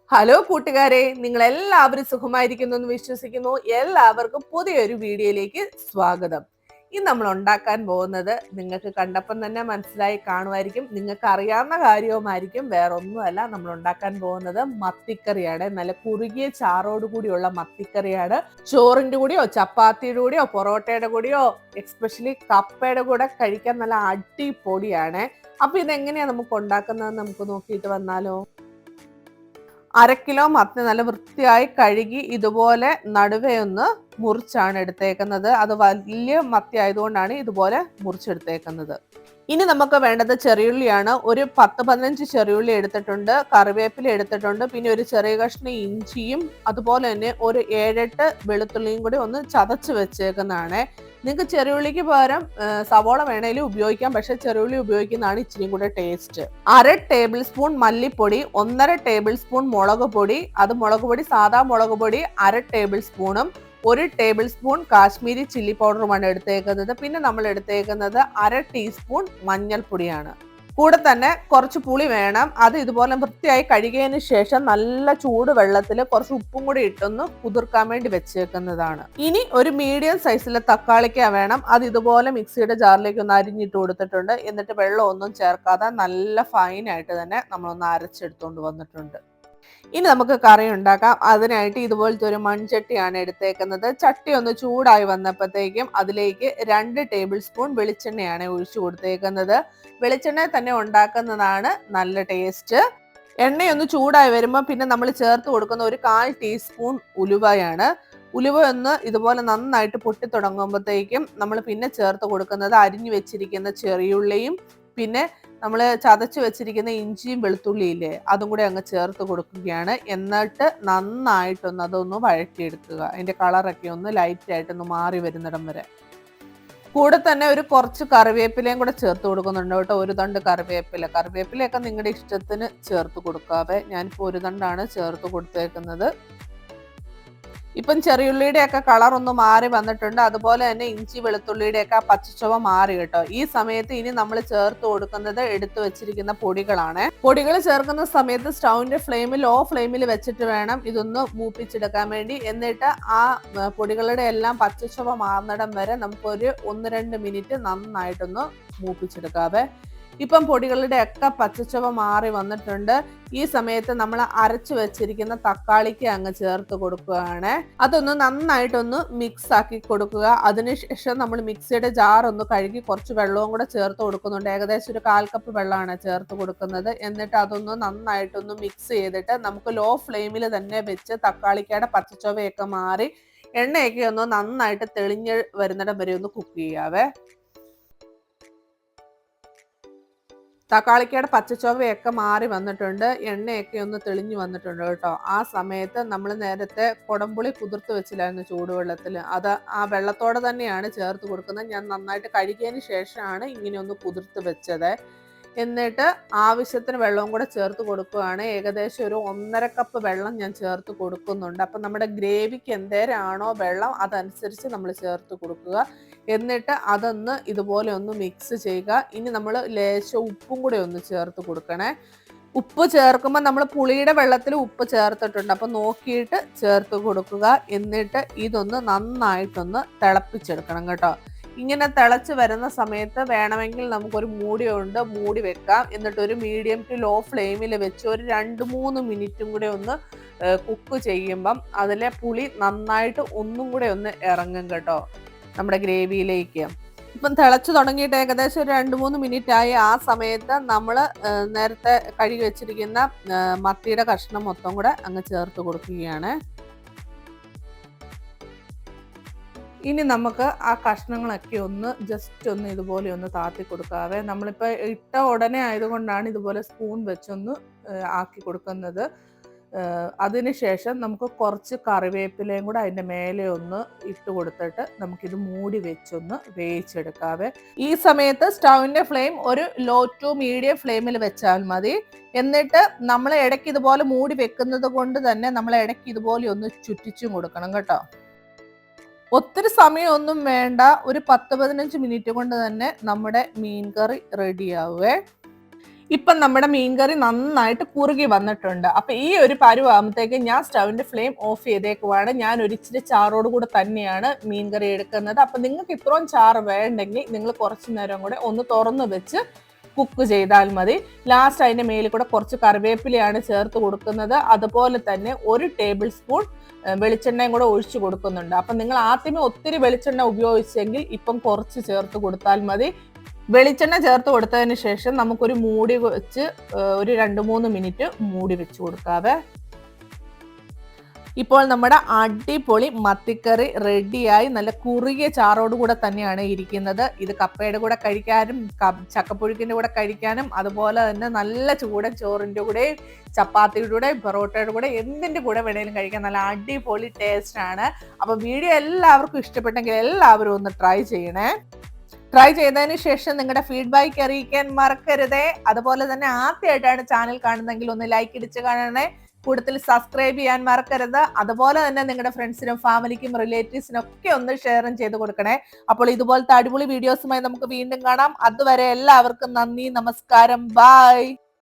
Hello കൂട്ടുകാരെ, നിങ്ങൾ എല്ലാവരും സുഖമായിരിക്കുന്നു എന്ന് വിശ്വസിക്കുന്നു. എല്ലാവർക്കും പുതിയൊരു വീഡിയോയിലേക്ക് സ്വാഗതം. ഇന്ന് നമ്മൾ ഉണ്ടാക്കാൻ പോകുന്നത് നിങ്ങൾക്ക് കണ്ടപ്പം തന്നെ മനസ്സിലായി കാണുമായിരിക്കും, നിങ്ങൾക്ക് അറിയാവുന്ന കാര്യവുമായിരിക്കും. വേറൊന്നുമല്ല, നമ്മൾ ഉണ്ടാക്കാൻ പോകുന്നത് മത്തിക്കറിയാണ്. നല്ല കുറുകിയ ചാറോട് കൂടിയുള്ള മത്തിക്കറിയാണ്. ചോറിന്റെ കൂടെയോ ചപ്പാത്തിയുടെ കൂടെയോ പൊറോട്ടയുടെ കൂടെയോ എക്സ്പെഷ്യലി കപ്പയുടെ കൂടെ കഴിക്കാൻ നല്ല അടിപൊളിയാണ്. അപ്പൊ ഇതെങ്ങനെയാ നമുക്ക് ഉണ്ടാക്കുന്നത് നമുക്ക് നോക്കിയിട്ട് വന്നാലോ. 1/2 കിലോ മത്തി നല്ല വൃത്തിയായി കഴുകി ഇതുപോലെ നടുവേ ഒന്ന് മുറിച്ചാണ് എടുത്തേക്കുന്നത്. അത് വലിയ മത്തി ആയതുകൊണ്ടാണ് ഇതുപോലെ മുറിച്ചെടുത്തേക്കുന്നത്. ഇനി നമുക്ക് വേണ്ടത് ചെറിയുള്ളിയാണ്. ഒരു 10-15 ചെറിയുള്ളി എടുത്തിട്ടുണ്ട്, കറിവേപ്പില എടുത്തിട്ടുണ്ട്, പിന്നെ ഒരു ചെറിയ കഷ്ണം ഇഞ്ചിയും അതുപോലെ തന്നെ ഒരു 7-8 വെളുത്തുള്ളിയും കൂടി ഒന്ന് ചതച്ച് വെച്ചേക്കുന്നതാണ്. നിങ്ങൾക്ക് ചെറിയുള്ളിക്ക് പകരം സവോള വേണേലും ഉപയോഗിക്കാം, പക്ഷെ ചെറിയുള്ളി ഉപയോഗിക്കുന്നതാണ് ഇച്ചിരി കൂടെ ടേസ്റ്റ്. 1/2 ടേബിൾ സ്പൂൺ മല്ലിപ്പൊടി, 1.5 ടേബിൾ സ്പൂൺ മുളക് പൊടി, അത് മുളക് പൊടി സാധാ മുളക് പൊടി 1/2 ടേബിൾ സ്പൂണും 1 ടേബിൾ സ്പൂൺ കാശ്മീരി ചില്ലി പൗഡറുമാണ് എടുത്തേക്കുന്നത്. പിന്നെ നമ്മൾ എടുത്തേക്കുന്നത് 1/2 ടീസ്പൂൺ മഞ്ഞൾപ്പൊടിയാണ്. കൂടെ തന്നെ കുറച്ച് പുളി വേണം. അത് ഇതുപോലെ വൃത്തിയായി കഴുകിയതിന് ശേഷം നല്ല ചൂട് വെള്ളത്തിൽ കുറച്ച് ഉപ്പും കൂടി ഇട്ടൊന്ന് കുതിർക്കാൻ വേണ്ടി വെച്ചേക്കുന്നതാണ്. ഇനി ഒരു മീഡിയം സൈസിലെ തക്കാളിക്ക വേണം. അത് ഇതുപോലെ മിക്സിയുടെ ജാറിലേക്ക് ഒന്ന് അരിഞ്ഞിട്ട് കൊടുത്തിട്ടുണ്ട്. എന്നിട്ട് വെള്ളം ഒന്നും ചേർക്കാതെ നല്ല ഫൈനായിട്ട് തന്നെ നമ്മളൊന്ന് അരച്ചെടുത്തുകൊണ്ട് വന്നിട്ടുണ്ട്. ഇനി നമുക്ക് കറി ഉണ്ടാക്കാം. അതിനായിട്ട് ഇതുപോലത്തെ ഒരു മൺചട്ടിയാണ് എടുത്തേക്കുന്നത്. ചട്ടി ഒന്ന് ചൂടായി വന്നപ്പോഴത്തേക്കും അതിലേക്ക് 2 ടേബിൾ സ്പൂൺ വെളിച്ചെണ്ണയാണ് ഒഴിച്ചു കൊടുത്തേക്കുന്നത്. വെളിച്ചെണ്ണ തന്നെ ഉണ്ടാക്കുന്നതാണ് നല്ല ടേസ്റ്റ്. എണ്ണയൊന്ന് ചൂടായി വരുമ്പോൾ പിന്നെ നമ്മൾ ചേർത്ത് കൊടുക്കുന്ന ഒരു 1/4 ടീസ്പൂൺ ഉലുവയാണ്. ഉലുവ ഒന്ന് ഇതുപോലെ നന്നായിട്ട് പൊട്ടി തുടങ്ങുമ്പോഴത്തേക്കും നമ്മൾ പിന്നെ ചേർത്ത് കൊടുക്കുന്നത് അരിഞ്ഞു വെച്ചിരിക്കുന്ന ചെറിയുള്ളിയും പിന്നെ നമ്മൾ ചതച്ച് വെച്ചിരിക്കുന്ന ഇഞ്ചിയും വെളുത്തുള്ളിയില്ലേ അതും കൂടി അങ്ങ് ചേർത്ത് കൊടുക്കുകയാണ്. എന്നിട്ട് നന്നായിട്ടൊന്ന് അതൊന്ന് വഴറ്റിയെടുക്കുക. അതിന്റെ കളറൊക്കെ ഒന്ന് ലൈറ്റായിട്ടൊന്ന് മാറി വരുന്നിടം വരെ. കൂടെ തന്നെ ഒരു കുറച്ച് കറിവേപ്പിലയും കൂടെ ചേർത്ത് കൊടുക്കുന്നുണ്ട് കേട്ടോ. ഒരു തണ്ട് കറിവേപ്പിലയൊക്കെ നിങ്ങളുടെ ഇഷ്ടത്തിന് ചേർത്ത് കൊടുക്കാതെ ഞാനിപ്പോൾ ഒരു തണ്ടാണ് ചേർത്ത് കൊടുത്തേക്കുന്നത്. ഇപ്പം ചെറിയുള്ളിയുടെ ഒക്കെ കളർ ഒന്ന് മാറി വന്നിട്ടുണ്ട്. അതുപോലെ തന്നെ ഇഞ്ചി വെളുത്തുള്ളിയുടെ ഒക്കെ പച്ചച്ചുവ മാറി കേട്ടോ. ഈ സമയത്ത് ഇനി നമ്മൾ ചേർത്ത് കൊടുക്കുന്നത് എടുത്തു വെച്ചിരിക്കുന്ന പൊടികളാണ്. പൊടികൾ ചേർക്കുന്ന സമയത്ത് സ്റ്റൗവിന്റെ ഫ്ലെയിമിൽ ലോ ഫ്ലെയിമിൽ വെച്ചിട്ട് വേണം ഇതൊന്ന് മൂപ്പിച്ചെടുക്കാൻ വേണ്ടി. എന്നിട്ട് ആ പൊടികളുടെ എല്ലാം പച്ചച്ചുവ മാറുന്നിടം വരെ നമുക്കൊരു 1-2 മിനിറ്റ് നന്നായിട്ടൊന്ന് മൂപ്പിച്ചെടുക്കാവേ. ഇപ്പം പൊടികളുടെ ഒക്കെ പച്ചച്ചുവ മാറി വന്നിട്ടുണ്ട്. ഈ സമയത്ത് നമ്മൾ അരച്ചു വെച്ചിരിക്കുന്ന തക്കാളിക്ക് അങ്ങ് ചേർത്ത് കൊടുക്കുകയാണ്. അതൊന്ന് നന്നായിട്ടൊന്ന് മിക്സ് ആക്കി കൊടുക്കുക. അതിനുശേഷം നമ്മൾ മിക്സിയുടെ ജാർ ഒന്ന് കഴുകി കുറച്ച് വെള്ളവും കൂടെ ചേർത്ത് കൊടുക്കുന്നുണ്ട്. ഏകദേശം ഒരു 1/4 കപ്പ് വെള്ളമാണ് ചേർത്ത് കൊടുക്കുന്നത്. എന്നിട്ട് അതൊന്ന് നന്നായിട്ടൊന്ന് മിക്സ് ചെയ്തിട്ട് നമുക്ക് ലോ ഫ്ലെയിമിൽ തന്നെ വെച്ച് തക്കാളിക്കയുടെ പച്ചച്ചുവയൊക്കെ മാറി എണ്ണയൊക്കെ ഒന്ന് നന്നായിട്ട് തെളിഞ്ഞ് വരുന്നിടം വരെ ഒന്ന് കുക്ക് ചെയ്യാവേ. തക്കാളിക്കയുടെ പച്ചച്ചുവയൊക്കെ മാറി വന്നിട്ടുണ്ട്, എണ്ണയൊക്കെ ഒന്ന് തെളിഞ്ഞു വന്നിട്ടുണ്ട് കേട്ടോ. ആ സമയത്ത് നമ്മൾ നേരത്തെ കുടംപുളി കുതിർത്ത് വെച്ചില്ലായിരുന്നു ചൂടുവെള്ളത്തിൽ, അത് ആ വെള്ളത്തോടെ തന്നെയാണ് ചേർത്ത് കൊടുക്കുന്നത്. ഞാൻ നന്നായിട്ട് കഴുകിയതിന് ശേഷമാണ് ഇങ്ങനെ ഒന്ന് കുതിർത്ത് വെച്ചത്. എന്നിട്ട് ആവശ്യത്തിന് വെള്ളവും കൂടെ ചേർത്ത് കൊടുക്കുകയാണ്. ഏകദേശം ഒരു 1.5 കപ്പ് വെള്ളം ഞാൻ ചേർത്ത് കൊടുക്കുന്നുണ്ട്. അപ്പം നമ്മുടെ ഗ്രേവിക്ക് എന്തേരാണോ വെള്ളം അതനുസരിച്ച് നമ്മൾ ചേർത്ത് കൊടുക്കുക. എന്നിട്ട് അതൊന്ന് ഇതുപോലെ ഒന്ന് മിക്സ് ചെയ്യുക. ഇനി നമ്മൾ ലേശം ഉപ്പും കൂടെ ഒന്ന് ചേർത്ത് കൊടുക്കണേ. ഉപ്പ് ചേർക്കുമ്പോൾ നമ്മൾ പുളിയുടെ വെള്ളത്തിൽ ഉപ്പ് ചേർത്തിട്ടുണ്ട്, അപ്പം നോക്കിയിട്ട് ചേർത്ത് കൊടുക്കുക. എന്നിട്ട് ഇതൊന്ന് നന്നായിട്ടൊന്ന് തിളപ്പിച്ചെടുക്കണം കേട്ടോ. ഇങ്ങനെ തിളച്ച് വരുന്ന സമയത്ത് വേണമെങ്കിൽ നമുക്കൊരു മൂടി വെക്കാം. എന്നിട്ട് ഒരു മീഡിയം ടു ലോ ഫ്ലെയിമിൽ വെച്ച് ഒരു 2-3 മിനിറ്റും കൂടെ ഒന്ന് കുക്ക് ചെയ്യുമ്പം അതിലെ പുളി നന്നായിട്ട് ഒന്നും കൂടെ ഒന്ന് ഇറങ്ങും കേട്ടോ നമ്മുടെ ഗ്രേവിയിലേക്ക്. ഇപ്പം തിളച്ച് തുടങ്ങിയിട്ട് ഏകദേശം ഒരു 2-3 മിനിറ്റ് ആയി. ആ സമയത്ത് നമ്മൾ നേരത്തെ കഴുകി വെച്ചിരിക്കുന്ന മത്തിയുടെ കഷ്ണം മൊത്തം കൂടെ അങ്ങ് ചേർത്ത് കൊടുക്കുകയാണ്. ഇനി നമുക്ക് ആ കഷ്ണങ്ങളൊക്കെ ഒന്ന് ജസ്റ്റ് ഒന്ന് ഇതുപോലെ ഒന്ന് താത്തി കൊടുക്കാവേ. നമ്മളിപ്പോൾ ഇട്ട ഉടനെ ആയതുകൊണ്ടാണ് ഇതുപോലെ സ്പൂൺ വെച്ചൊന്ന് ആക്കി കൊടുക്കുന്നത്. അതിനുശേഷം നമുക്ക് കുറച്ച് കറിവേപ്പിലയും കൂടെ അതിൻ്റെ മേലെ ഒന്ന് ഇട്ട് കൊടുത്തിട്ട് നമുക്കിത് മൂടി വെച്ചൊന്ന് വേവിച്ചെടുക്കാവേ. ഈ സമയത്ത് സ്റ്റൗവിൻ്റെ ഫ്ലെയിം ഒരു ലോ ടു മീഡിയം ഫ്ലെയിമിൽ വെച്ചാൽ മതി. എന്നിട്ട് നമ്മൾ ഇടയ്ക്ക് ഇതുപോലെ മൂടി വെക്കുന്നത് കൊണ്ട് തന്നെ നമ്മൾ ഇടയ്ക്ക് ഇതുപോലെ ഒന്ന് ചുറ്റിച്ചും കൊടുക്കണം കേട്ടോ. ഒത്തിരി സമയമൊന്നും വേണ്ട, ഒരു 10-15 മിനിറ്റ് കൊണ്ട് തന്നെ നമ്മുടെ മീൻ കറി റെഡിയാവേ. ഇപ്പം നമ്മുടെ മീൻകറി നന്നായിട്ട് കുറുകി വന്നിട്ടുണ്ട്. അപ്പൊ ഈ ഒരു പരുവാകുമ്പോഴത്തേക്ക് ഞാൻ സ്റ്റവിന്റെ ഫ്ലെയിം ഓഫ് ചെയ്തേക്കുവാണ്. ഞാൻ ഒരു ഇച്ചിരി ചാറോട് കൂടെ തന്നെയാണ് മീൻകറി എടുക്കുന്നത്. അപ്പൊ നിങ്ങൾക്ക് ഇത്രയും ചാറ് വേണ്ടെങ്കിൽ നിങ്ങൾ കുറച്ചു നേരം കൂടെ ഒന്ന് തുറന്ന് വെച്ച് കുക്ക് ചെയ്താൽ മതി. ലാസ്റ്റ് അതിന്റെ മേലിൽ കൂടെ കുറച്ച് കറിവേപ്പിലയാണ് ചേർത്ത് കൊടുക്കുന്നത്. അതുപോലെ തന്നെ 1 ടേബിൾ സ്പൂൺ വെളിച്ചെണ്ണയും കൂടെ ഒഴിച്ചു കൊടുക്കുന്നുണ്ട്. അപ്പൊ നിങ്ങൾ ആദ്യമേ ഒത്തിരി വെളിച്ചെണ്ണ ഉപയോഗിച്ചെങ്കിൽ ഇപ്പം കുറച്ച് ചേർത്ത് കൊടുത്താൽ മതി. വെളിച്ചെണ്ണ ചേർത്ത് കൊടുത്തതിന് ശേഷം നമുക്കൊരു മൂടി വെച്ച് ഒരു 2-3 മിനിറ്റ് മൂടി വെച്ച് കൊടുക്കാവേ. ഇപ്പോൾ നമ്മുടെ അടിപൊളി മത്തിക്കറി റെഡിയായി. നല്ല കുറുകിയ ചാറോട് കൂടെ തന്നെയാണ് ഇരിക്കുന്നത്. ഇത് കപ്പയുടെ കൂടെ കഴിക്കാനും ചക്കപ്പുഴുക്കിന്റെ കൂടെ കഴിക്കാനും അതുപോലെ തന്നെ നല്ല ചൂടൻ ചോറിന്റെ കൂടെ, ചപ്പാത്തിയുടെ കൂടെ, പൊറോട്ടയുടെ കൂടെ, എന്തിന്റെ കൂടെ വേണേലും കഴിക്കാൻ നല്ല അടിപൊളി ടേസ്റ്റ് ആണ്. അപ്പൊ വീഡിയോ എല്ലാവർക്കും ഇഷ്ടപ്പെട്ടെങ്കിൽ എല്ലാവരും ഒന്ന് ട്രൈ ചെയ്യണേ. ട്രൈ ചെയ്തതിന് ശേഷം നിങ്ങളുടെ ഫീഡ്ബാക്ക് അറിയിക്കാൻ മറക്കരുതേ. അതുപോലെ തന്നെ ആദ്യമായിട്ടാണ് ചാനൽ കാണുന്നതെങ്കിൽ ഒന്ന് ലൈക്ക് ഇടിച്ച് കാണണേ. കൂടുതൽ സബ്സ്ക്രൈബ് ചെയ്യാൻ മറക്കരുത്. അതുപോലെ തന്നെ നിങ്ങളുടെ ഫ്രണ്ട്സിനും ഫാമിലിക്കും റിലേറ്റീവ്സിനും ഒക്കെ ഒന്ന് ഷെയറും ചെയ്ത് കൊടുക്കണേ. അപ്പോൾ ഇതുപോലത്തെ അടിപൊളി വീഡിയോസുമായി നമുക്ക് വീണ്ടും കാണാം. അതുവരെ എല്ലാവർക്കും നന്ദി, നമസ്കാരം, ബൈ.